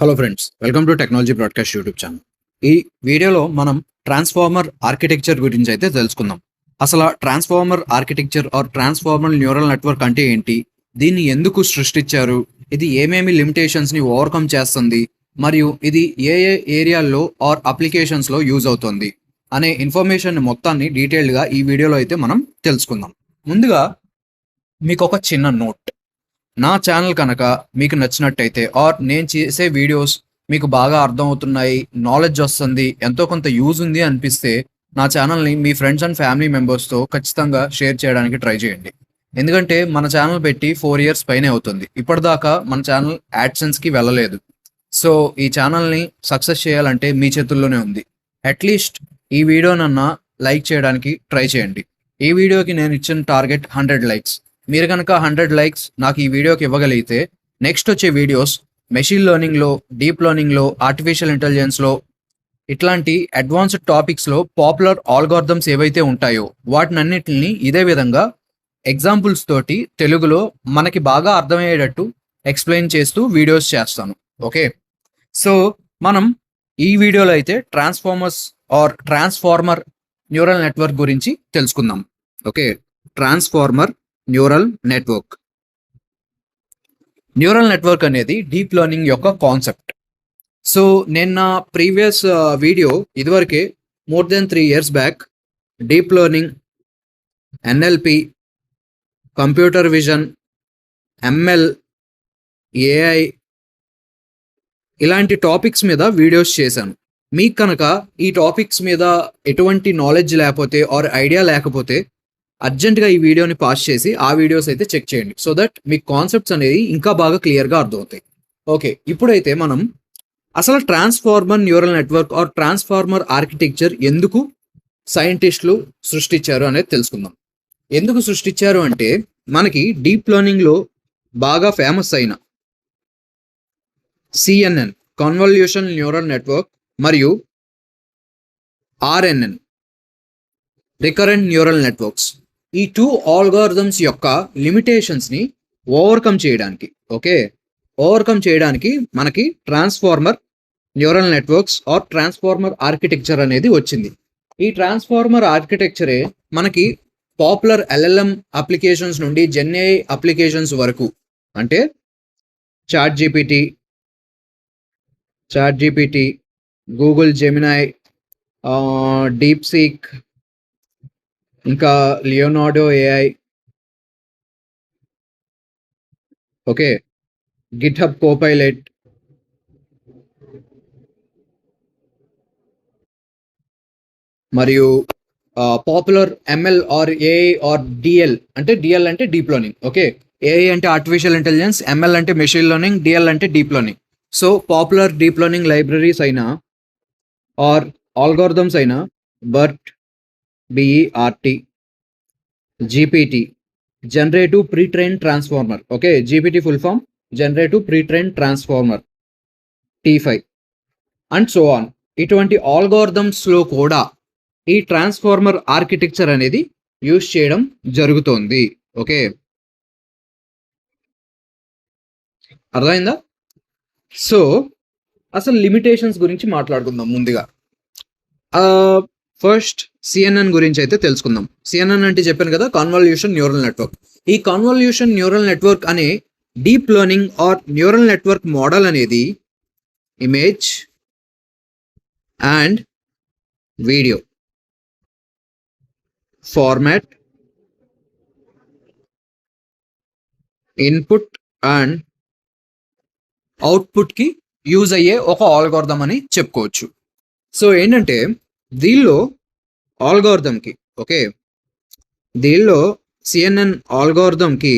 Hello friends, welcome to technology broadcast YouTube channel. ఈ వీడియోలో మనం ట్రాన్స్ఫార్మర్ ఆర్కిటెక్చర్ గురించి అయితే తెలుసుకుందాం. అసలు transformer architecture or transformer neural network అంటే ఏంటి, దీన్ని ఎందుకు సృష్టించారు, ఇది ఏమేమి లిమిటేషన్స్ని ఓవర్కమ్ చేస్తుంది, మరియు ఇది ఏ ఏ ఏరియాల్లో ఆర్ అప్లికేషన్స్లో యూజ్ అవుతుంది అనే ఇన్ఫర్మేషన్ మొత్తాన్ని డీటెయిల్డ్గా ఈ వీడియోలో అయితే మనం తెలుసుకుందాం. ముందుగా మీకు ఒక చిన్న నోట్. నా ఛానల్ కనుక మీకు నచ్చినట్టయితే ఆర్ నేను చేసే వీడియోస్ మీకు బాగా అర్థమవుతున్నాయి, నాలెడ్జ్ వస్తుంది, ఎంతో కొంత యూజ్ ఉంది అనిపిస్తే నా ఛానల్ని మీ ఫ్రెండ్స్ అండ్ ఫ్యామిలీ మెంబర్స్తో ఖచ్చితంగా షేర్ చేయడానికి ట్రై చేయండి. ఎందుకంటే మన ఛానల్ పెట్టి 4 years పైనే అవుతుంది. ఇప్పటిదాకా మన ఛానల్ యాడ్సెన్స్కి వెళ్ళలేదు. సో ఈ ఛానల్ని సక్సెస్ చేయాలంటే మీ చేతుల్లోనే ఉంది. అట్లీస్ట్ ఈ వీడియోనన్నా లైక్ చేయడానికి ట్రై చేయండి. ఈ వీడియోకి నేను ఇచ్చిన టార్గెట్ 100 likes. మీరు కనుక 100 likes నాకు ఈ వీడియోకి ఇవ్వగలిగితే నెక్స్ట్ వచ్చే వీడియోస్ మెషిన్ లెర్నింగ్లో, డీప్ లెర్నింగ్లో, ఆర్టిఫిషియల్ ఇంటెలిజెన్స్లో, ఇట్లాంటి అడ్వాన్స్డ్ టాపిక్స్లో పాపులర్ ఆల్గారిథమ్స్ ఏవైతే ఉంటాయో వాటినన్నిటిని ఇదే విధంగా ఎగ్జాంపుల్స్ తోటి తెలుగులో మనకి బాగా అర్థమయ్యేటట్టు ఎక్స్ప్లెయిన్ చేస్తూ వీడియోస్ చేస్తాను. ఓకే, సో మనం ఈ వీడియోలో అయితే ట్రాన్స్ఫార్మర్ న్యూరల్ నెట్వర్క్ గురించి తెలుసుకుందాం. Okay, transformer neural network. Neural network అనేది డీప్ లెర్నింగ్ యొక్క కాన్సెప్ట్. సో నేను నా ప్రీవియస్ వీడియో ఇదివరకే more than 3 years back deep learning, NLP, computer vision, ML, AI ఇలాంటి టాపిక్స్ మీద వీడియోస్ చేశాను. మీకు కనుక ఈ టాపిక్స్ మీద ఎటువంటి నాలెడ్జ్ లేకపోతే ఆర్ ఐడియా లేకపోతే అర్జెంట్గా ఈ వీడియోని పాస్ చేసి ఆ వీడియోస్ అయితే చెక్ చేయండి, సో దట్ మీకు కాన్సెప్ట్స్ అనేది ఇంకా బాగా క్లియర్గా అర్థమవుతాయి. ఓకే, ఇప్పుడైతే మనం అసలు transformer neural network or transformer architecture ఎందుకు సైంటిస్టులు సృష్టించారు అనేది తెలుసుకుందాం. ఎందుకు సృష్టించారు అంటే మనకి డీప్ లెర్నింగ్లో బాగా ఫేమస్ అయిన సిఎన్ఎన్, కన్వల్యూషన్ న్యూరల్ నెట్వర్క్, మరియు ఆర్ఎన్ఎన్, రికరెంట్ న్యూరల్ నెట్వర్క్స్, ఈ 2 ఆల్గారిథమ్స్ యొక్క లిమిటేషన్స్ని ఓవర్కమ్ చేయడానికి మనకి transformer neural networks or transformer architecture అనేది వచ్చింది. ఈ ట్రాన్స్ఫార్మర్ ఆర్కిటెక్చరే మనకి పాపులర్ ఎల్ఎల్ఎం అప్లికేషన్స్ నుండి జెన్ఏఐ అప్లికేషన్స్ వరకు, అంటే ChatGPT, Google Gemini, DeepSeek, ఇంకా Leonardo AI, okay, GitHub Copilot, మరియు popular ML or AI or DL అంటే డీప్ లెర్నింగ్. ఓకే, ఏఐ అంటే ఆర్టిఫిషియల్ ఇంటెలిజెన్స్, ఎంఎల్ అంటే మెషిన్ లెర్నింగ్, డిఎల్ అంటే deep learning. So popular deep learning libraries అయినా or algorithms అయినా BERT, B E R T, GPT, generative pre train transformer, okay, GPT full form generative pre train transformer, T5 and so on. ఇటువంటి ఆల్గారిథమ్స్లో కూడా ఈ transformer architecture అనేది use చేయడం జరుగుతోంది. Okay, అర్థమైందా? సో అసలు లిమిటేషన్స్ గురించి మాట్లాడుకుందాం. ముందుగా ఫస్ట్ సిఎన్ఎన్ గురించి అయితే తెలుసుకుందాం. సిఎన్ఎన్ అంటే చెప్పాను కదా, కన్వల్యూషన్ న్యూరల్ నెట్వర్క్. ఈ కన్వల్యూషన్ న్యూరల్ నెట్వర్క్ అనే deep learning or neural network model అనేది image and video format, input and అవుట్పుట్కి యూజ్ అయ్యే ఒక ఆల్గారిథం అని చెప్పుకోవచ్చు. సో ఏంటంటే దీనిలో సిఎన్ఎన్ ఆల్గారిథంకి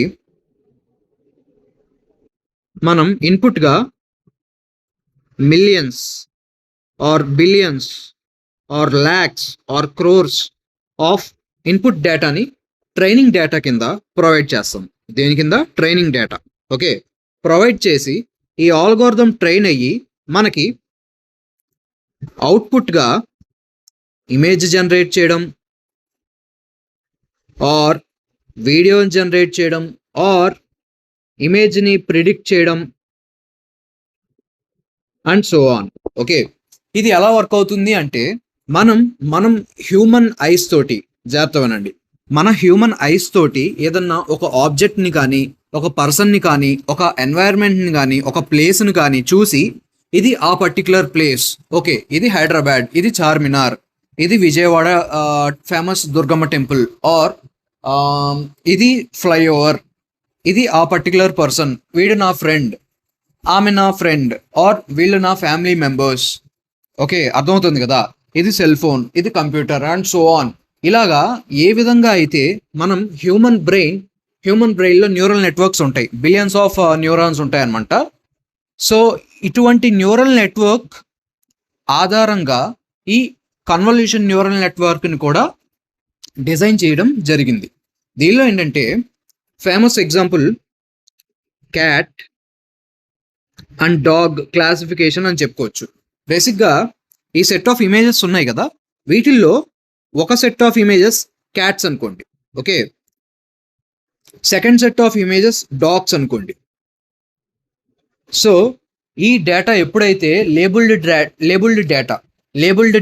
మనం ఇన్పుట్గా millions or billions or lakhs or crores of input డేటాని ట్రైనింగ్ డేటా కింద ప్రొవైడ్ చేస్తాం. దేని కింద? Training data. ఓకే, ప్రొవైడ్ చేసి ఈ ఆల్గారిథం ట్రైన్ అయ్యి మనకి అవుట్పుట్గా ఇమేజ్ జనరేట్ చేయడం ఆర్ వీడియోని జనరేట్ చేయడం ఆర్ ఇమేజ్ని ప్రిడిక్ట్ చేయడం అండ్ సో ఆన్. ఓకే, ఇది ఎలా వర్క్ అవుతుంది అంటే మనం హ్యూమన్ ఐస్ తోటి, జాగ్రత్త వినండి, మన హ్యూమన్ ఐస్ తోటి ఏదన్నా ఒక ఆబ్జెక్ట్ ని కానీ, ఒక పర్సన్ ని కానీ, ఒక ఎన్వైరన్మెంట్ ని కానీ, ఒక ప్లేస్ ని కానీ చూసి ఇది ఆ పర్టికులర్ ప్లేస్, ఓకే ఇది హైదరాబాద్, ఇది చార్మినార్, ఇది Vijayawada famous Durgamma temple, or ఇది ఫ్లైఓవర్, ఇది ఆ పర్టికులర్ పర్సన్, వీడు నా ఫ్రెండ్, ఆమె నా ఫ్రెండ్, ఆర్ వీళ్ళు నా ఫ్యామిలీ మెంబర్స్. ఓకే, అర్థమవుతుంది కదా. ఇది సెల్ ఫోన్, ఇది కంప్యూటర్ అండ్ సో ఆన్. ఇలాగా ఏ విధంగా అయితే మనం హ్యూమన్ బ్రెయిన్లో న్యూరల్ నెట్వర్క్స్ ఉంటాయి, బిలియన్స్ ఆఫ్ న్యూరాన్స్ ఉంటాయి అనమాట. సో ఇటువంటి న్యూరల్ నెట్వర్క్ ఆధారంగా ఈ కన్వల్యూషన్ న్యూరల్ నెట్వర్క్ని కూడా డిజైన్ చేయడం జరిగింది. దీనిలో ఏంటంటే famous example cat and dog classification అని చెప్పుకోవచ్చు. బేసిక్గా ఈ సెట్ ఆఫ్ ఇమేజెస్ ఉన్నాయి కదా, వీటిల్లో ఒక సెట్ ఆఫ్ ఇమేజెస్ క్యాట్స్ అనుకోండి, okay, second set of images dogs అనుకోండి. సో ఈ డేటా ఎప్పుడైతే లేబుల్డ్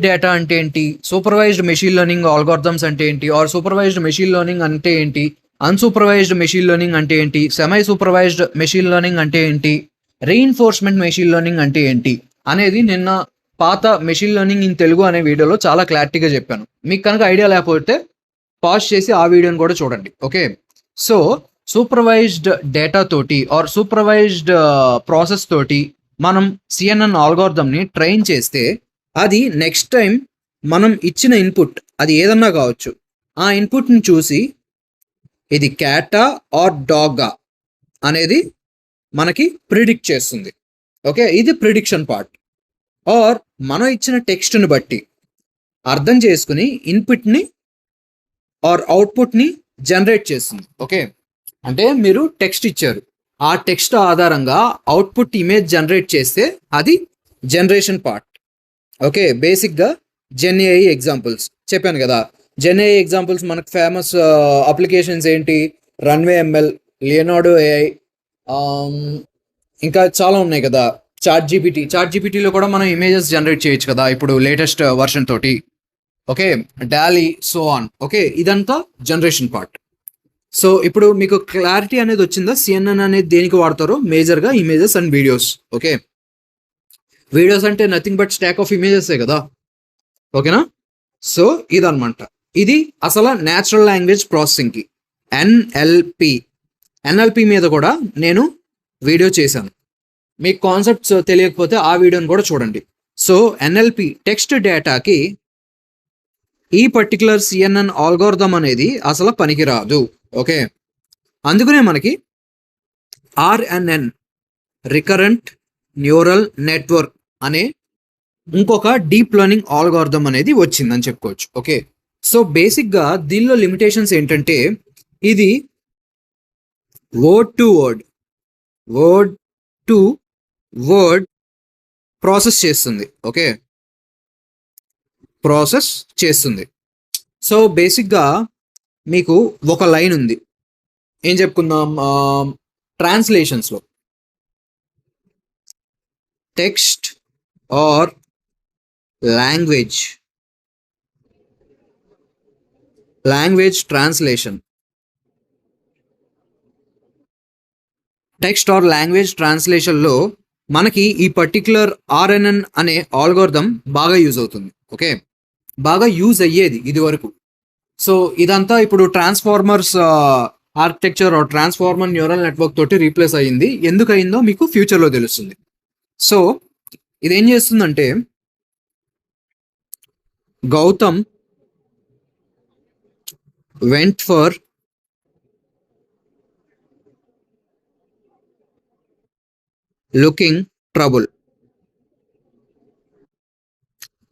డేటా అంటే ఏంటి, సూపర్వైజ్డ్ మెషిన్ లెర్నింగ్ ఆల్గోరిథమ్స్ అంటే ఏంటి, ఆర్ సూపర్వైజ్డ్ మెషిన్ లెర్నింగ్ అంటే ఏంటి, అన్సూపర్వైజ్డ్ మెషిన్ లెర్నింగ్ అంటే ఏంటి, సెమై సూపర్వైజ్డ్ మెషిన్ లెర్నింగ్ అంటే ఏంటి, రీఇన్ఫోర్స్మెంట్ మెషిన్ లెర్నింగ్ అంటే ఏంటి అనేది నిన్న పాత మెషిన్ లెర్నింగ్ ఇన్ తెలుగు అనే వీడియోలో చాలా క్లారిటీగా చెప్పాను. మీకు కనుక ఐడియా లేకపోతే పాజ్ చేసి ఆ వీడియోని కూడా చూడండి. ఓకే, సో సూపర్వైజ్డ్ డేటా తోటి ఆర్ సూపర్వైజ్డ్ ప్రాసెస్ తోటి మనం సిఎన్ఎన్ ఆల్గోరిథంని ట్రైన్ చేస్తే అది నెక్స్ట్ టైం మనం ఇచ్చిన ఇన్పుట్ అది ఏదన్నా కావచ్చు, ఆ ఇన్పుట్ని చూసి ఇది క్యాటా ఆర్ డాగా అనేది మనకి ప్రిడిక్ట్ చేస్తుంది. ఓకే, ఇది ప్రిడిక్షన్ పార్ట్. ఆర్ మనం ఇచ్చిన టెక్స్ట్ని బట్టి అర్థం చేసుకుని ఇన్పుట్ని ఆర్ అవుట్పుట్ని జనరేట్ చేస్తుంది. ఓకే, అంటే మీరు టెక్స్ట్ ఇచ్చారు, ఆ టెక్స్ట్ ఆధారంగా అవుట్పుట్ ఇమేజ్ జనరేట్ చేస్తే అది జనరేషన్ పార్ట్. ఓకే, బేసిక్గా జెన్ఏఐ ఎగ్జాంపుల్స్ చెప్పాను కదా. జెన్ఏఐ ఎగ్జాంపుల్స్ మనకు ఫేమస్ అప్లికేషన్స్ ఏంటి, రన్వే ఎంఎల్, లియోనార్డో ఏఐ, ఇంకా చాలా ఉన్నాయి కదా. చాట్ జీపీటీలో కూడా మనం ఇమేజెస్ జనరేట్ చేయొచ్చు కదా ఇప్పుడు లేటెస్ట్ వర్షన్ తోటి. Okay, Dolly, so on. Okay, ఇదంతా జనరేషన్ పార్ట్. సో ఇప్పుడు మీకు క్లారిటీ అనేది వచ్చిందా, సిఎన్ఎన్ అనేది దేనికి వాడతారో మేజర్గా images and videos. Okay, videos అంటే నథింగ్ బట్ స్టాక్ ఆఫ్ ఇమేజెసే కదా, ఓకేనా. సో ఇదన్నమాట, ఇది అసలు న్యాచురల్ లాంగ్వేజ్ ప్రాసెసింగ్కి ఎన్ఎల్పి మీద కూడా నేను వీడియో చేశాను. మీకు కాన్సెప్ట్స్ తెలియకపోతే ఆ వీడియోని కూడా చూడండి. సో ఎన్ఎల్పి టెక్స్ట్ డేటాకి ఈ పర్టికులర్ సిఎన్ఎన్ ఆల్గోరిథం అనేది అసలు పనికిరాదు. ఓకే, అందుకనే మనకి ఆర్ఎన్ఎన్, రికరెంట్ న్యూరల్ నెట్వర్క్ అనే ఇంకొక డీప్ లెర్నింగ్ ఆల్గోరిథం అనేది వచ్చిందని చెప్పుకోవచ్చు. ఓకే, సో బేసిక్గా దీనిలో లిమిటేషన్స్ ఏంటంటే ఇది వర్డ్ టు వర్డ్ ప్రాసెస్ చేస్తుంది. ఓకే, ప్రాసెస్ చేస్తుంది. సో బేసిక్గా మీకు ఒక లైన్ ఉంది, ఏం చెప్పుకుందాం, ట్రాన్స్లేషన్స్లో text or language translation, text or language ట్రాన్స్లేషన్లో మనకి ఈ పర్టిక్యులర్ ఆర్ఎన్ఎన్ అనే ఆల్గోరిథం బాగా యూజ్ అవుతుంది. ఓకే, బాగా యూజ్ అయ్యేది ఇది వరకు. సో ఇదంతా ఇప్పుడు transformers architecture or transformer neural network తోటి రీప్లేస్ అయ్యింది. ఎందుకు అయిందో మీకు ఫ్యూచర్లో తెలుస్తుంది. సో ఇదేం చేస్తుందంటే Gautam went for looking trouble.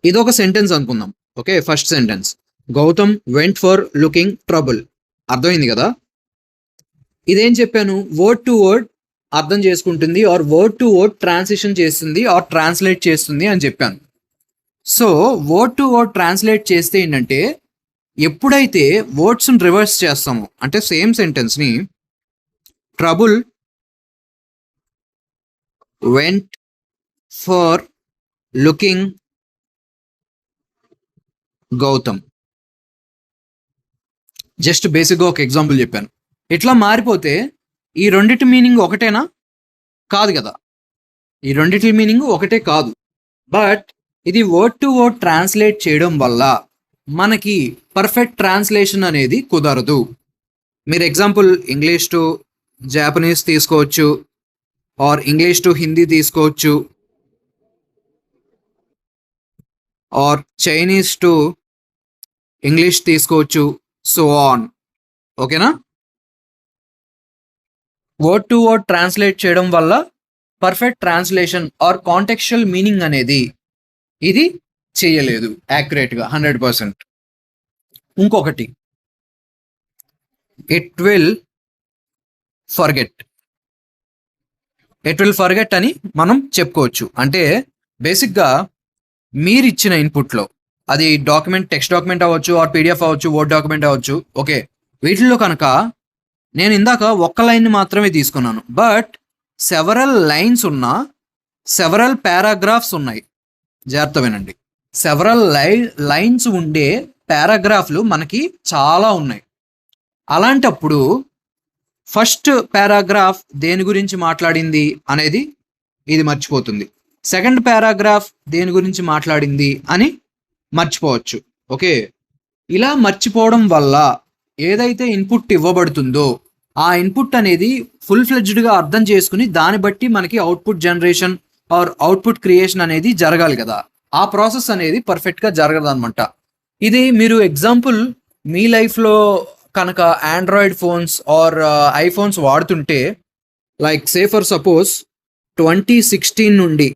ఇదొక సెంటెన్స్ అనుకుందాం. Okay, first sentence Gautam went for looking trouble. అర్థమైంది కదా. ఇదేం చెప్పాను, వర్డ్ టు వర్డ్ అర్థం చేసుకుంటుంది or word to word transition చేస్తుంది ఆర్ ట్రాన్స్లేట్ చేస్తుంది అని చెప్పాను. So word to word translate చేస్తే ఏంటంటే ఎప్పుడైతే వర్డ్స్ని రివర్స్ చేస్తామో, అంటే సేమ్ సెంటెన్స్ని trouble went for looking Gautam. Just బేసిక్గా ఒక ఎగ్జాంపుల్ చెప్పాను. ఇట్లా మారిపోతే ఈ రెండిటి మీనింగ్ ఒకటేనా? కాదు కదా. ఈ రెండిటి మీనింగ్ ఒకటే కాదు. బట్ ఇది వర్డ్ టు వర్డ్ ట్రాన్స్లేట్ చేయడం వల్ల మనకి పర్ఫెక్ట్ ట్రాన్స్లేషన్ అనేది కుదరదు. మీరు ఎగ్జాంపుల్ ఇంగ్లీష్ టు జాపనీస్ తీసుకోవచ్చు, ఆర్ ఇంగ్లీష్ టు హిందీ తీసుకోవచ్చు, ఆర్ చైనీస్ టు ఇంగ్లీష్ తీసుకోవచ్చు, సో ఆన్. ఓకేనా? వర్డ్ టు వర్డ్ ట్రాన్స్లేట్ చేయడం వల్ల perfect translation or contextual meaning అనేది ఇది చేయలేదు యాక్యురేట్గా 100%. ఇంకొకటి, ఇట్ విల్ ఫర్గెట్ అని మనం చెప్పుకోవచ్చు. అంటే బేసిక్గా మీరు ఇచ్చిన ఇన్పుట్లో, అది టెక్స్ట్ డాక్యుమెంట్ అవ్వచ్చు, ఆర్ పీడిఎఫ్ అవ్వచ్చు, వర్డ్ డాక్యుమెంట్ అవ్వచ్చు, ఓకే, వీటిల్లో కనుక నేను ఇందాక ఒక్క లైన్ని మాత్రమే తీసుకున్నాను, బట్ సెవరల్ లైన్స్ ఉన్నా సెవరల్ పారాగ్రాఫ్స్ ఉన్నాయి. జాగ్రత్త వినండి. సెవరల్ లైన్స్ ఉండే పారాగ్రాఫ్లు మనకి చాలా ఉన్నాయి. అలాంటప్పుడు ఫస్ట్ పారాగ్రాఫ్ దేని గురించి మాట్లాడింది అనేది ఇది మర్చిపోతుంది. సెకండ్ పారాగ్రాఫ్ దేని గురించి మాట్లాడింది అని మర్చిపోవచ్చు. ఓకే, ఇలా మర్చిపోవడం వల్ల ఏదైతే ఇన్పుట్ ఇవ్వబడుతుందో ఆ ఇన్పుట్ అనేది ఫుల్ ఫ్లెడ్జ్డ్గా అర్థం చేసుకుని దాన్ని బట్టి మనకి output generation or output creation అనేది జరగాలి కదా. ఆ ప్రాసెస్ అనేది పర్ఫెక్ట్గా జరగదు అనమాట. ఇది మీరు ఎగ్జాంపుల్ మీ లైఫ్లో కనుక ఆండ్రాయిడ్ ఫోన్స్ ఆర్ ఐఫోన్స్ వాడుతుంటే, లైక్ సే ఫర్ సపోజ్ 2016 నుండి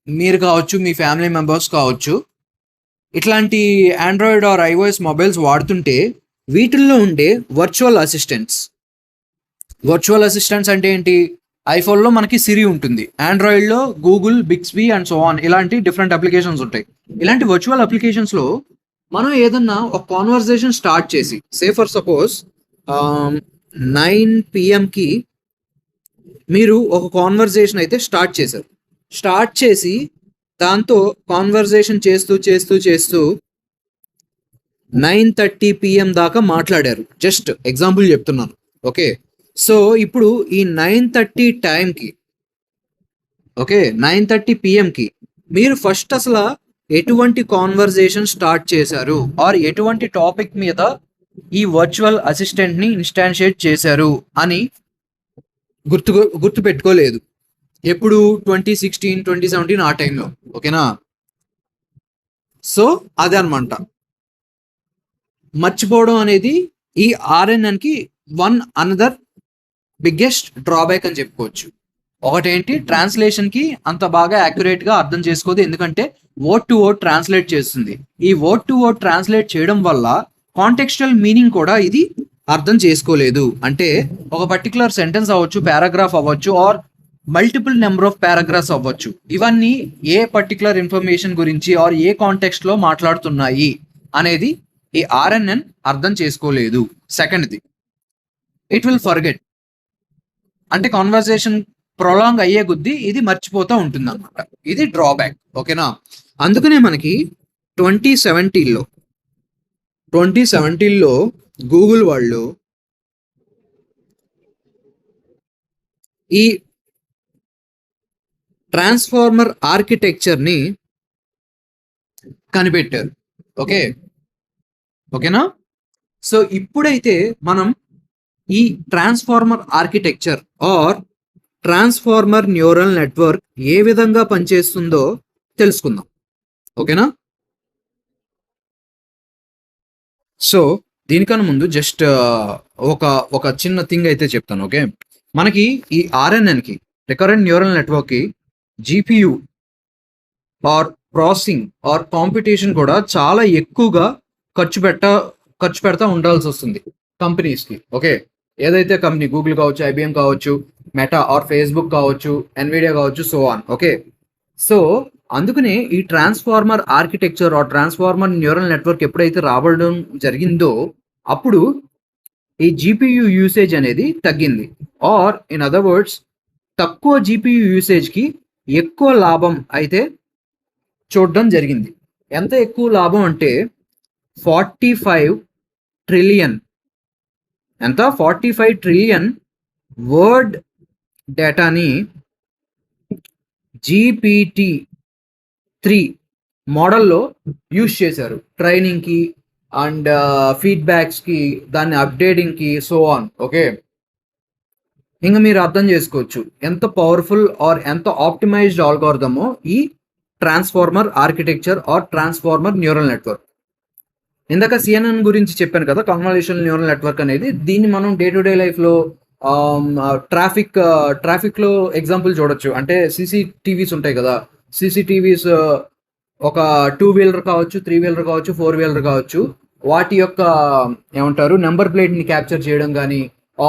మీరు కావచ్చు, మీ ఫ్యామిలీ మెంబర్స్ కావచ్చు, ఇట్లాంటి ఆండ్రాయిడ్ ఆర్ ఐఓఎస్ మొబైల్స్ వాడుతుంటే వీటిల్లో ఉండే వర్చువల్ అసిస్టెంట్స్ అంటే ఏంటి? ఐఫోన్లో మనకి సిరి ఉంటుంది, ఆండ్రాయిడ్లో Google, Bixby and so on, ఇలాంటి డిఫరెంట్ అప్లికేషన్స్ ఉంటాయి. ఇలాంటి వర్చువల్ అప్లికేషన్స్లో మనం ఏదన్నా ఒక కాన్వర్జేషన్ స్టార్ట్ చేసి, సే ఫర్ సపోజ్ 9 PM మీరు ఒక కాన్వర్జేషన్ అయితే స్టార్ట్ చేసి దాంతో కాన్వర్జేషన్ చేస్తూ 9:30 PM దాకా మాట్లాడారు. జస్ట్ ఎగ్జాంపుల్ చెప్తున్నాను. ఓకే, సో ఇప్పుడు ఈ 9:30 టైంకి, ఓకే, 9:30 PMకి మీరు ఫస్ట్ అసలు ఎటువంటి కాన్వర్జేషన్ స్టార్ట్ చేశారు, ఆర్ ఎటువంటి టాపిక్ మీద ఈ వర్చువల్ అసిస్టెంట్ని ఇన్స్టాన్షియేట్ చేశారు అని గుర్తు పెట్టుకోలేదు. ఎప్పుడు? 2016, 2017 ఆ టైంలో. ఓకేనా? సో అదే అనమాట. మర్చిపోవడం అనేది ఈ ఆర్ఎన్ఎన్కి అనదర్ బిగ్గెస్ట్ డ్రాబ్యాక్ అని చెప్పుకోవచ్చు. ఒకటేంటి, ట్రాన్స్లేషన్కి అంత బాగా యాక్యురేట్గా అర్థం చేసుకోదు, ఎందుకంటే వర్డ్ టు వర్డ్ ట్రాన్స్లేట్ చేస్తుంది. ఈ వర్డ్ టు వర్డ్ ట్రాన్స్లేట్ చేయడం వల్ల కాంటెక్స్చువల్ మీనింగ్ కూడా ఇది అర్థం చేసుకోలేదు. అంటే ఒక పర్టికులర్ సెంటెన్స్ అవ్వచ్చు, పారాగ్రాఫ్ అవ్వచ్చు, or multiple number of paragraphs అవ్వచ్చు, ఇవన్నీ ఏ పర్టికులర్ ఇన్ఫర్మేషన్ గురించి ఆర్ ఏ కాంటెక్స్ట్లో మాట్లాడుతున్నాయి అనేది ఈ ఆర్ఎన్ఎన్ అర్థం చేసుకోలేదు. సెకండ్ది, ఇట్ విల్ ఫర్గెట్. అంటే కాన్వర్సేషన్ ప్రొలాంగ్ అయ్యే కొద్దీ ఇది మర్చిపోతూ ఉంటుంది అనమాట. ఇది డ్రాబ్యాక్. ఓకేనా? అందుకనే మనకి 2017లో గూగుల్ వాళ్ళు ఈ ట్రాన్స్ఫార్మర్ ఆర్కిటెక్చర్ని కనిపెట్టారు. ఓకేనా? సో ఇప్పుడైతే మనం ఈ transformer architecture or transformer neural network ఏ విధంగా పనిచేస్తుందో తెలుసుకుందాం. ఓకేనా? సో దీనికన్నా ముందు జస్ట్ ఒక చిన్న థింగ్ అయితే చెప్తాను. ఓకే, మనకి ఈ ఆర్ఎన్ఎన్కి, రికరెంట్ న్యూరల్ నెట్వర్క్కి, GPU or processing or competition కూడా చాలా ఎక్కువగా ఖర్చు పెడతా ఉండాల్సి వస్తుంది కంపెనీస్కి. ఓకే, ఏదైతే కంపెనీ గూగుల్ కావచ్చు, ఐబిఎం కావచ్చు, మెటా ఆర్ ఫేస్బుక్ కావచ్చు, ఎన్విడియా కావచ్చు, సో ఆన్. ఓకే, సో అందుకనే ఈ transformer architecture or transformer neural network ఎప్పుడైతే రావడం జరిగిందో అప్పుడు ఈ జీపీయూ యూసేజ్ అనేది తగ్గింది. ఆర్ ఇన్ అదర్ వర్డ్స్, తక్కువ జీపీయూ యూసేజ్కి ఎక్కువ లాభం అయితే చూడడం జరిగింది. ఎంత ఎక్కువ లాభం అంటే 45 ట్రిలియన్, ఎంత 45 ట్రిలియన్ వర్డ్ డేటాని GPT-3 మోడల్లో యూజ్ చేశారు ట్రైనింగ్కి అండ్ ఫీడ్బ్యాక్స్కి, దాన్ని అప్డేటింగ్కి, సో ఆన్. ఓకే, ఇంకా మీరు అర్థం చేసుకోవచ్చు ఎంత పవర్ఫుల్ ఆర్ ఎంత ఆప్టిమైజ్డ్ ఆల్గోరిథమో ఈ transformer architecture or transformer neural network. ఇందాక సిఎన్ఎన్ గురించి చెప్పాను కదా, కన్వల్యూషన్ న్యూరల్ నెట్వర్క్ అనేది. దీన్ని మనం డే టు డే లైఫ్లో ట్రాఫిక్లో ఎగ్జాంపుల్ చూడొచ్చు. అంటే సీసీటీవీస్ ఉంటాయి కదా, సీసీటీవీస్ ఒక 2 వీలర్ కావచ్చు, 3 వీలర్ కావచ్చు, 4 వీలర్ కావచ్చు, వాటి యొక్క ఏమంటారు నెంబర్ ప్లేట్ని క్యాప్చర్ చేయడం కానీ,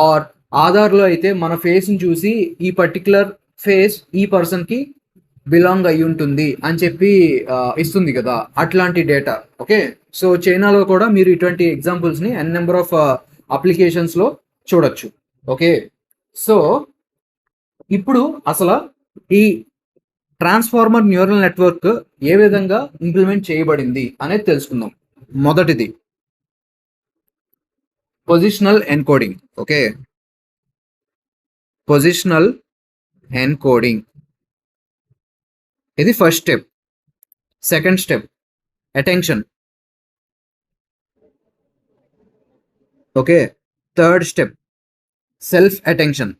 ఆర్ ఆధార్లో అయితే మన ఫేస్ని చూసి ఈ పర్టికులర్ ఫేస్ ఈ పర్సన్కి బిలాంగ్ అయి ఉంటుంది అని చెప్పి ఇస్తుంది కదా, అట్లాంటి డేటా. ఓకే, సో చైనాలో కూడా మీరు ఇటువంటి ఎగ్జాంపుల్స్ని ఎన్ నెంబర్ ఆఫ్ అప్లికేషన్స్లో చూడొచ్చు. ఓకే, సో ఇప్పుడు అసలు ఈ ట్రాన్స్ఫార్మర్ న్యూరల్ నెట్వర్క్ ఏ విధంగా ఇంప్లిమెంట్ చేయబడింది అనేది తెలుసుకుందాం. మొదటిది positional encoding. Okay, positional encoding ఇది first step. Second step attention. Okay, third step self attention.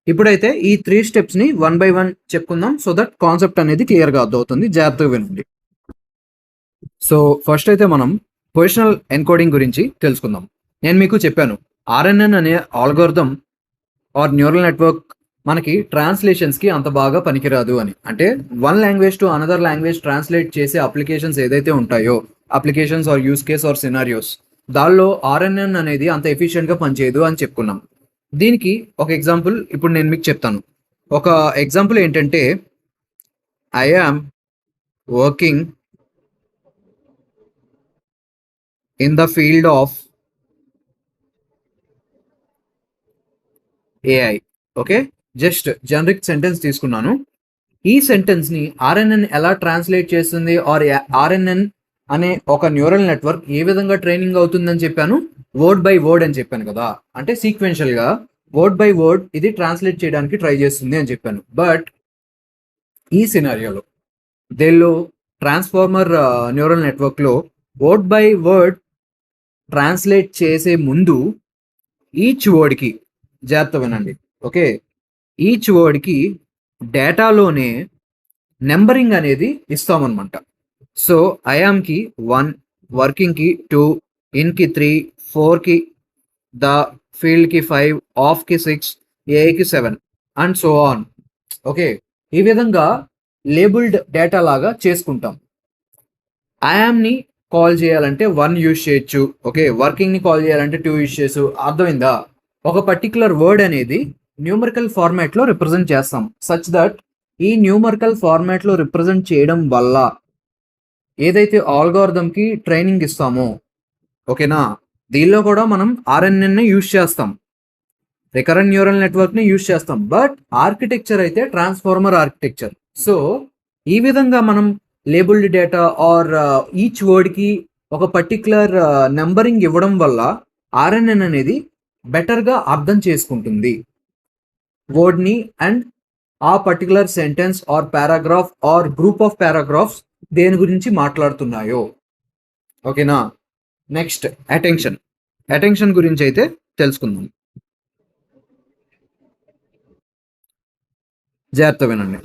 ఇప్పుడైతే ఈ 3 స్టెప్స్ని 1 by 1 చెప్పుకుందాం, సో దట్ కాన్సెప్ట్ అనేది క్లియర్గా అర్థమవుతుంది. జాగ్రత్తగా వినండి. సో ఫస్ట్ అయితే మనం పొజిషనల్ ఎన్కోడింగ్ గురించి తెలుసుకుందాం. నేను మీకు చెప్పాను ఆర్ఎన్ఎన్ అనే ఆల్గోరిథం ఆర్ న్యూరల్ నెట్వర్క్ మనకి ట్రాన్స్లేషన్స్కి అంత బాగా పనికిరాదు అని. అంటే one language to another language translate చేసే అప్లికేషన్స్ ఏదైతే ఉంటాయో, applications or use case or scenarios, దానిలో ఆర్ఎన్ఎన్ అనేది అంత ఎఫిషియెంట్గా పనిచేయదు అని చెప్పుకున్నాం. దీనికి ఒక ఎగ్జాంపుల్ ఇప్పుడు నేను మీకు చెప్తాను. ఒక ఎగ్జాంపుల్ ఏంటంటే, I am working in the field of AI. Okay, just generic sentence తీసుకున్నాను. ఈ సెంటెన్స్ని ఆర్ఎన్ఎన్ ఎలా ట్రాన్స్లేట్ చేస్తుంది, ఆర్ ఆర్ఎన్ఎన్ అనే ఒక న్యూరల్ నెట్వర్క్ ఏ విధంగా ట్రైనింగ్ అవుతుందని చెప్పాను. వర్డ్ బై వర్డ్ అని చెప్పాను కదా, అంటే సీక్వెన్షియల్గా వర్డ్ బై వర్డ్ ఇది ట్రాన్స్లేట్ చేయడానికి ట్రై చేస్తుంది అని చెప్పాను. బట్ ఈ సినారియోలో దీనిలో ట్రాన్స్ఫార్మర్ న్యూరల్ నెట్వర్క్లో వర్డ్ బై వర్డ్ ట్రాన్స్లేట్ చేసే ముందు ఈచ్ వర్డ్కి, జాగ్రత్త వినండి. ఓకే, ఈచ్ వర్డ్కి డేటాలోనే నెంబరింగ్ అనేది ఇస్తామన్నమాట. సో ఐఆమ్కి 1, వర్కింగ్కి 2, ఇన్కి 3, 4కి, ద ఫీల్డ్కి 5, ఆఫ్కి 6, ఏఐకి 7 అండ్ సో ఆన్. ఓకే, ఈ విధంగా లేబుల్డ్ డేటా లాగా చేసుకుంటాం. ఐఆమ్ని కాల్ చేయాలంటే 1 యూజ్ చేయొచ్చు. ఓకే, వర్కింగ్ని కాల్ చేయాలంటే 2 యూజ్ చేయొచ్చు. అర్థమైందా? ఒక పర్టికులర్ వర్డ్ అనేది న్యూమరికల్ ఫార్మాట్లో రిప్రజెంట్ చేస్తాం, సచ్ దట్ ఈ న్యూమరికల్ ఫార్మాట్లో రిప్రజెంట్ చేయడం వల్ల ఏదైతే ఆల్గోరిథంకి ట్రైనింగ్ ఇస్తామో, ఓకేనా, దీనిలో కూడా మనం ఆర్ఎన్ఎన్ని యూజ్ చేస్తాం, రికరెంట్ న్యూరల్ నెట్వర్క్ని యూజ్ చేస్తాం. బట్ ఆర్కిటెక్చర్ అయితే ట్రాన్స్ఫార్మర్ ఆర్కిటెక్చర్. సో ఈ విధంగా మనం లేబుల్డ్ డేటా ఆర్ ఈచ్ వర్డ్కి ఒక పర్టికులర్ నెంబరింగ్ ఇవ్వడం వల్ల ఆర్ఎన్ఎన్ అనేది బెటర్గా అర్థం చేసుకుంటుంది వర్డ్ని అండ్ ఆ particular sentence or paragraph or group of paragraphs దేని గురించి మాట్లాడుతున్నాయో. ఓకేనా, నెక్స్ట్ అటెన్షన్. అటెన్షన్ గురించి అయితే తెలుసుకుందాం. జాగ్రత్త వినండి.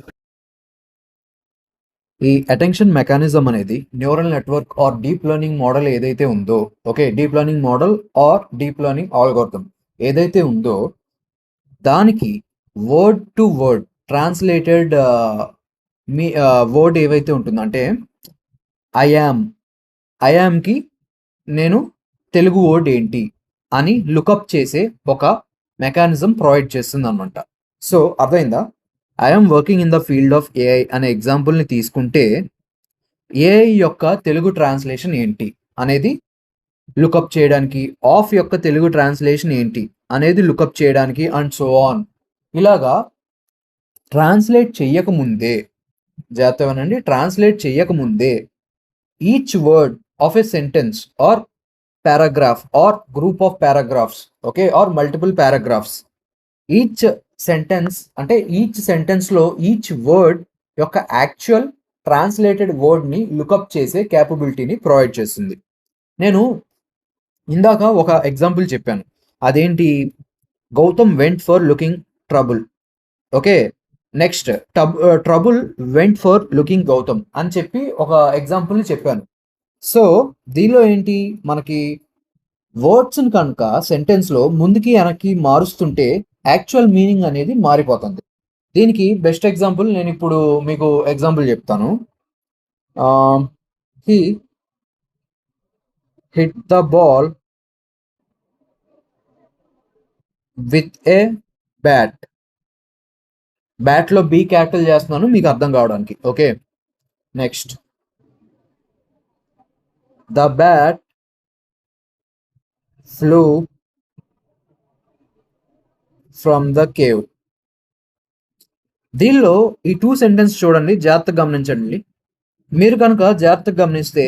ఈ అటెన్షన్ మెకానిజం అనేది neural network or deep learning model ఏదైతే ఉందో, okay, deep learning model or deep learning algorithm ఏదైతే ఉందో దానికి వర్డ్ టు వర్డ్ ట్రాన్స్లేటెడ్ మీ వర్డ్ ఏవైతే ఉంటుందో, అంటే ఐఆమ్కి నేను తెలుగు వర్డ్ ఏంటి అని లుకప్ చేసే ఒక మెకానిజం ప్రొవైడ్ చేస్తుంది అనమాట. సో అర్థమైందా? I'm working in the field of AI అనే ఎగ్జాంపుల్ని తీసుకుంటే ఏఐ యొక్క తెలుగు ట్రాన్స్లేషన్ ఏంటి అనేది లుకప్ చేయడానికి, ఆఫ్ యొక్క తెలుగు ట్రాన్స్లేషన్ ఏంటి అనేది లుకప్ చేయడానికి అండ్ సో ఆన్. ఇలాగా ట్రాన్స్లేట్ చెయ్యకముందే, జాగ్రత్తగానండి, ట్రాన్స్లేట్ చెయ్యకముందే each word of a sentence or paragraph or group of paragraphs, okay, or multiple paragraphs, each sentence అంటే ఈచ్ సెంటెన్స్లో ఈచ్ వర్డ్ యొక్క యాక్చువల్ ట్రాన్స్లేటెడ్ వర్డ్ని లుకప్ చేసే క్యాపబిలిటీని ప్రొవైడ్ చేస్తుంది. నేను ఇందాక ఒక ఎగ్జాంపుల్ చెప్పాను, అదేంటి, Gautam went for looking trouble, okay, next trouble went for looking Gautam అని చెప్పి ఒక ఎగ్జాంపుల్ చెప్పాను. సో దీనిలో ఏంటి, మనకి వర్డ్స్ని కనుక సెంటెన్స్లో ముందుకి వెనక్కి మారుస్తుంటే యాక్చువల్ మీనింగ్ అనేది మారిపోతుంది. దీనికి బెస్ట్ ఎగ్జాంపుల్ నేను ఇప్పుడు మీకు ఎగ్జాంపుల్ చెప్తాను. He hit the ball with a bat. బ్యాట్లో బీ క్యాపిటల్ చేస్తున్నాను మీకు అర్థం కావడానికి, okay. Next, the bat flew from the cave. దీనిలో ఈ టూ సెంటెన్స్ చూడండి, జాగ్రత్తగా గమనించండి. మీరు కనుక జాగ్రత్తగా గమనిస్తే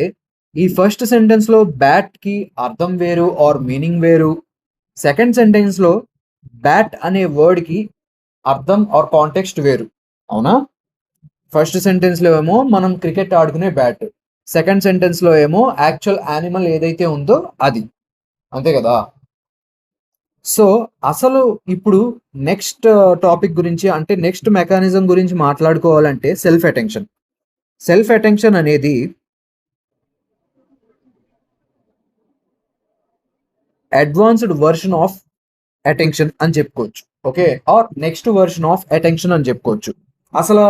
ఈ ఫస్ట్ సెంటెన్స్లో బ్యాట్కి అర్థం వేరు ఆర్ మీనింగ్ వేరు, సెకండ్ సెంటెన్స్లో బ్యాట్ అనే వర్డ్కి అర్థం ఆర్ కాంటెక్స్ట్ వేరు, అవునా? ఫస్ట్ సెంటెన్స్లో ఏమో మనం క్రికెట్ ఆడుకునే బ్యాట్, సెకండ్ సెంటెన్స్లో ఏమో యాక్చువల్ యానిమల్ ఏదైతే ఉందో అది, అంతే కదా? సో అసలు ఇప్పుడు నెక్స్ట్ టాపిక్ గురించి, అంటే నెక్స్ట్ మెకానిజం గురించి మాట్లాడుకోవాలంటే సెల్ఫ్ అటెన్షన్. సెల్ఫ్ అటెన్షన్ అనేది అడ్వాన్స్డ్ వర్షన్ ఆఫ్ అటెన్షన్ అని చెప్పుకోవచ్చు, okay, or next version of attention అని చెప్పుకోవచ్చు. అసలు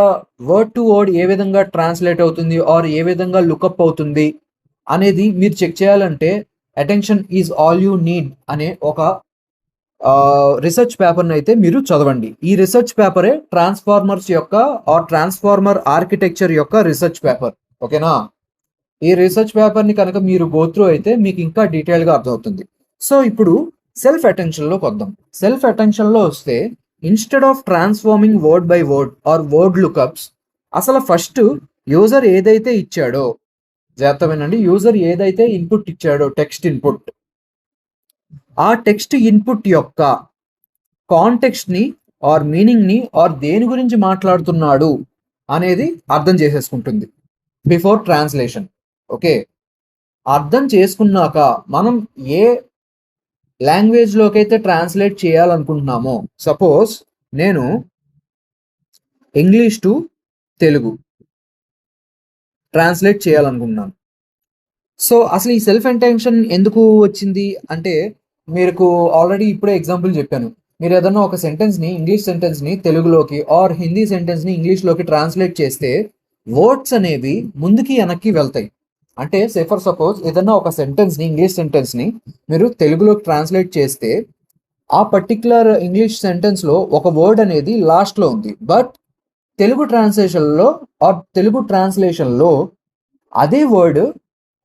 వర్డ్ టు వర్డ్ ఏ విధంగా ట్రాన్స్లేట్ అవుతుంది ఆర్ ఏ విధంగా లుకప్ అవుతుంది అనేది మీరు చెక్ చేయాలంటే attention is all you need అనే ఒక రీసెర్చ్ పేపర్ని అయితే మీరు చదవండి. ఈ రీసెర్చ్ పేపరే ట్రాన్స్ఫార్మర్స్ యొక్క ఆర్ ట్రాన్స్ఫార్మర్ ఆర్కిటెక్చర్ యొక్క రీసెర్చ్ పేపర్, ఓకేనా? ఈ రీసెర్చ్ పేపర్ని కనుక మీరు గోత్రూ అయితే మీకు ఇంకా డీటెయిల్గా అర్థమవుతుంది. సో ఇప్పుడు సెల్ఫ్ అటెన్షన్లోకి వద్దాం. సెల్ఫ్ అటెన్షన్లో వస్తే instead of transforming word by word or word lookups, అసలు ఫస్ట్ యూజర్ ఏదైతే ఇచ్చాడో, జాగ్రత్త వినండి, యూజర్ ఏదైతే ఇన్పుట్ ఇచ్చాడో, టెక్స్ట్ ఇన్పుట్, ఆ టెక్స్ట్ ఇన్పుట్ యొక్క కాంటెక్స్ట్ని ఆర్ మీనింగ్ని ఆర్ దేని గురించి మాట్లాడుతున్నాడు అనేది అర్థం చేసేసుకుంటుంది బిఫోర్ ట్రాన్స్లేషన్, ఓకే. అర్థం చేసుకున్నాక మనం ఏ లాంగ్వేజ్లోకి అయితే ట్రాన్స్లేట్ చేయాలనుకుంటున్నామో, సపోజ్ నేను ఇంగ్లీష్ టు తెలుగు ట్రాన్స్లేట్ చేయాలనుకుంటున్నాను. సో అసలు ఈ సెల్ఫ్ అటెన్షన్ ఎందుకు వచ్చింది అంటే, మీకు ఆల్రెడీ ఇప్పుడే ఎగ్జాంపుల్ చెప్పాను. మీరు ఏదన్నా ఒక సెంటెన్స్ని, ఇంగ్లీష్ సెంటెన్స్ని తెలుగులోకి ఆర్ హిందీ సెంటెన్స్ని ఇంగ్లీష్లోకి ట్రాన్స్లేట్ చేస్తే వర్డ్స్ అనేవి ముందుకి వెనక్కి వెళ్తాయి. అంటే సే ఫర్ సపోజ్ ఏదన్నా ఒక సెంటెన్స్ని, ఇంగ్లీష్ సెంటెన్స్ని మీరు తెలుగులోకి ట్రాన్స్లేట్ చేస్తే ఆ పర్టిక్యులర్ ఇంగ్లీష్ సెంటెన్స్లో ఒక వర్డ్ అనేది లాస్ట్లో ఉంది, బట్ తెలుగు ట్రాన్స్లేషన్లో అదే వర్డ్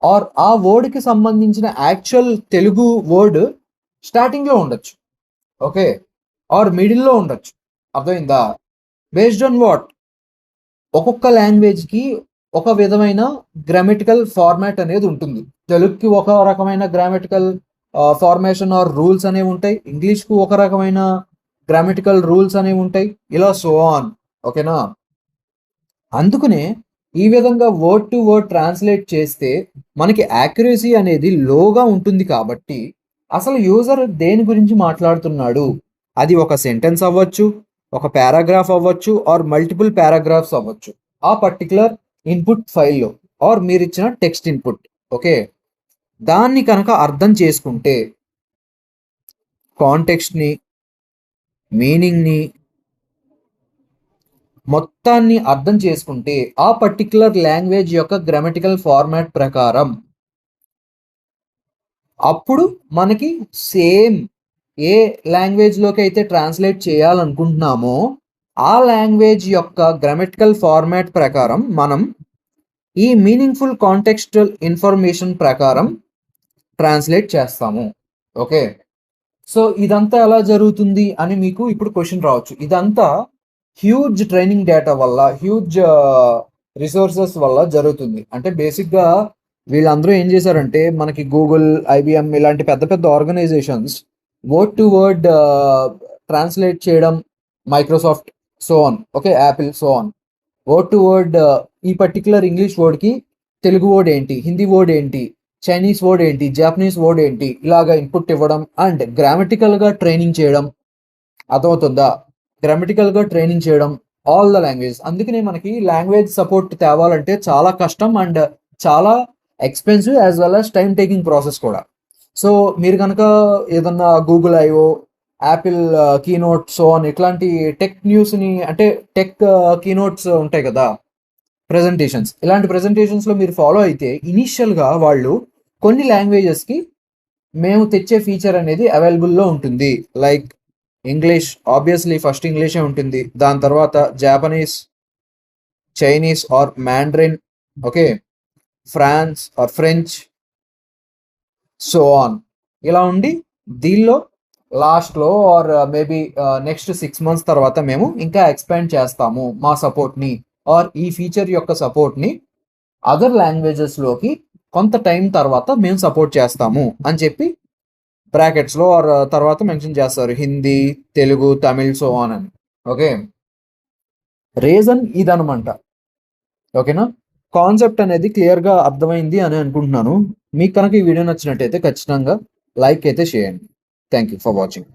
ఆర్ ఆ వర్డ్కి సంబంధించిన యాక్చువల్ తెలుగు వర్డ్ స్టార్టింగ్లో ఉండొచ్చు, ఓకే, ఆర్ మిడిల్లో ఉండొచ్చు. అర్థమైందా? బేస్డ్ ఆన్ వాట్, ఒక్కొక్క లాంగ్వేజ్కి ఒక విధమైన గ్రామటికల్ ఫార్మాట్ అనేది ఉంటుంది. తెలుగుకి ఒక రకమైన గ్రామటికల్ ఫార్మేషన్ ఆర్ రూల్స్ అనేవి ఉంటాయి, ఇంగ్లీష్కు ఒక రకమైన గ్రామటికల్ రూల్స్ అనేవి ఉంటాయి, ఇలా సో ఆన్, ఓకేనా? అందుకనే ఈ విధంగా వర్డ్ టు వర్డ్ ట్రాన్స్లేట్ చేస్తే మనకి యాక్యురసీ అనేది లోగా ఉంటుంది. కాబట్టి అసలు యూజర్ దేని గురించి మాట్లాడుతున్నాడు, అది ఒక సెంటెన్స్ అవ్వచ్చు, ఒక పారాగ్రాఫ్ అవ్వచ్చు, ఆర్ మల్టిపుల్ పారాగ్రాఫ్స్ అవ్వచ్చు, ఆ పర్టికులర్ ఇన్పుట్ ఫైల్లో ఆర్ మీరు ఇచ్చిన టెక్స్ట్ ఇన్పుట్, ఓకే, దాన్ని కనుక అర్థం చేసుకుంటే కాంటెక్స్ట్ని, మీనింగ్ని మొత్తాన్ని అర్థం చేసుకుంటే ఆ పర్టిక్యులర్ లాంగ్వేజ్ యొక్క గ్రామటికల్ ఫార్మాట్ ప్రకారం అప్పుడు మనకి సేమ్ ఏ లాంగ్వేజ్లోకి అయితే ట్రాన్స్లేట్ చేయాలనుకుంటున్నామో ఆ లాంగ్వేజ్ యొక్క గ్రామటికల్ ఫార్మాట్ ప్రకారం మనం ఈ మీనింగ్ఫుల్ కాంటెక్స్టువల్ ఇన్ఫర్మేషన్ ప్రకారం ట్రాన్స్లేట్ చేస్తాము, ఓకే. సో ఇదంతా ఎలా జరుగుతుంది అని మీకు ఇప్పుడు క్వశ్చన్ రావచ్చు. ఇదంతా హ్యూజ్ ట్రైనింగ్ డేటా వల్ల, హ్యూజ్ రిసోర్సెస్ వల్ల జరుగుతుంది. అంటే బేసిక్గా వీళ్ళందరూ ఏం చేశారంటే మనకి గూగుల్, ఐబిఎం ఇలాంటి పెద్ద పెద్ద organisations word to word translate చేయడం, Microsoft so on, okay, Apple so on, word to word ఈ పర్టికులర్ ఇంగ్లీష్ వర్డ్కి తెలుగు వర్డ్ ఏంటి, హిందీ వర్డ్ ఏంటి, చైనీస్ వర్డ్ ఏంటి, జాపనీస్ వర్డ్ ఏంటి, ఇలాగా ఇన్పుట్ ఇవ్వడం అండ్ గ్రామటికల్గా ట్రైనింగ్ చేయడం. అర్థమవుతుందా? గ్రామటికల్గా ట్రైనింగ్ చేయడం ఆల్ ద లాంగ్వేజ్. అందుకనే మనకి లాంగ్వేజ్ సపోర్ట్ తేవాలంటే చాలా కష్టం అండ్ చాలా expensive as well as time taking process కూడా. సో మీరు కనుక ఏదన్నా Google IO, Apple keynote so అని ఇట్లాంటి టెక్ న్యూస్ని, అంటే టెక్ కీనోట్స్ ఉంటాయి కదా, ప్రెజెంటేషన్స్, ఇలాంటి ప్రెజెంటేషన్స్లో మీరు ఫాలో అయితే ఇనీషియల్గా వాళ్ళు కొన్ని లాంగ్వేజెస్కి మేము తెచ్చే ఫీచర్ అనేది అవైలబుల్లో ఉంటుంది. లైక్ ఇంగ్లీష్, ఆబ్వియస్లీ ఫస్ట్ ఇంగ్లీషే ఉంటుంది, దాని తర్వాత Japanese, Chinese or Mandarin, okay, France or French, so on. ఇలా ఉండి దీనిలో లాస్ట్లో ఆర్ మేబీ నెక్స్ట్ 6 months తర్వాత మేము ఇంకా ఎక్స్పాండ్ చేస్తాము మా సపోర్ట్ని, ఆర్ ఈ ఫీచర్ యొక్క సపోర్ట్ని అదర్ లాంగ్వేజెస్లోకి కొంత టైం తర్వాత మేము సపోర్ట్ చేస్తాము అని చెప్పి బ్రాకెట్స్లో ఆర్ తర్వాత మెన్షన్ చేస్తారు, హిందీ, తెలుగు, తమిళ్, సో ఆన్ అని. ఓకే, రీజన్ ఇదనమాట. ఓకేనా? కాన్సెప్ట్ అనేది క్లియర్గా అర్థమైంది అని అనుకుంటున్నాను. మీకు కనుక ఈ వీడియో నచ్చినట్టయితే ఖచ్చితంగా లైక్ అయితే చేయండి. Thank you for watching.